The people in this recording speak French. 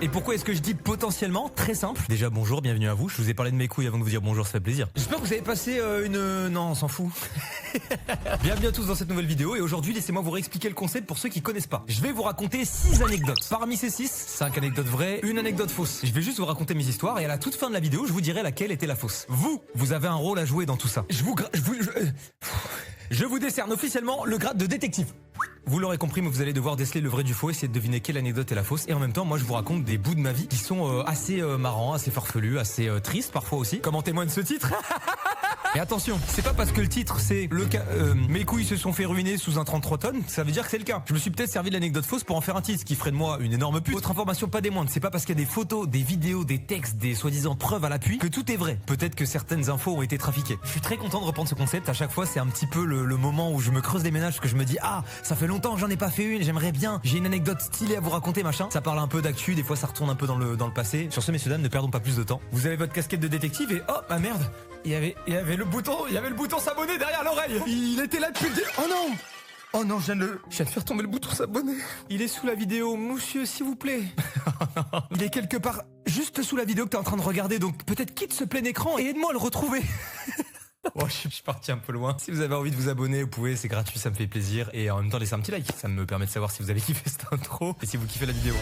Et pourquoi est-ce que je dis potentiellement? Très simple. Déjà bonjour, bienvenue à vous. Je vous ai parlé de mes couilles avant de vous dire bonjour, ça fait plaisir. J'espère que vous avez passé une... Non, on s'en fout. Bienvenue à tous dans cette nouvelle vidéo et aujourd'hui laissez-moi vous réexpliquer le concept pour ceux qui connaissent pas. Je vais vous raconter 6 anecdotes. Parmi ces 6, 5 anecdotes vraies, une anecdote fausse. Je vais juste vous raconter mes histoires et à la toute fin de la vidéo, je vous dirai laquelle était la fausse. Vous avez un rôle à jouer dans tout ça. Je vous décerne officiellement le grade de détective. Vous l'aurez compris, mais vous allez devoir déceler le vrai du faux, essayer de deviner quelle anecdote est la fausse. Et en même temps, moi je vous raconte des bouts de ma vie qui sont assez marrants, assez farfelus, assez tristes parfois aussi. Comme en témoigne ce titre. Et attention, c'est pas parce que le titre c'est le cas mes couilles se sont fait ruiner sous un 33 tonnes, ça veut dire que c'est le cas. Je me suis peut-être servi de l'anecdote fausse pour en faire un titre, ce qui ferait de moi une énorme pute. Autre information pas des moindres, c'est pas parce qu'il y a des photos, des vidéos, des textes, des soi-disant preuves à l'appui que tout est vrai. Peut-être que certaines infos ont été trafiquées. Je suis très content de reprendre ce concept. À chaque fois, c'est un petit peu le moment où je me creuse les ménages, que je me dis ah, ça fait longtemps que j'en ai pas fait une, j'aimerais bien, j'ai une anecdote stylée à vous raconter, machin. Ça parle un peu d'actu, des fois ça retourne un peu dans le passé. Sur ce, messieurs dames, ne perdons pas plus de temps. Vous avez votre casquette de détective et oh, ah merde. Il y avait le bouton s'abonner derrière l'oreille. Il était là depuis le début. Oh non. Oh non, je viens de faire tomber le bouton s'abonner. Il est sous la vidéo, monsieur, s'il vous plaît. Il est quelque part juste sous la vidéo que t'es en train de regarder, donc peut-être quitte ce plein écran et aide-moi à le retrouver. Oh, je suis parti un peu loin. Si vous avez envie de vous abonner, vous pouvez, c'est gratuit, ça me fait plaisir. Et en même temps, laissez un petit like. Ça me permet de savoir si vous avez kiffé cette intro et si vous kiffez la vidéo.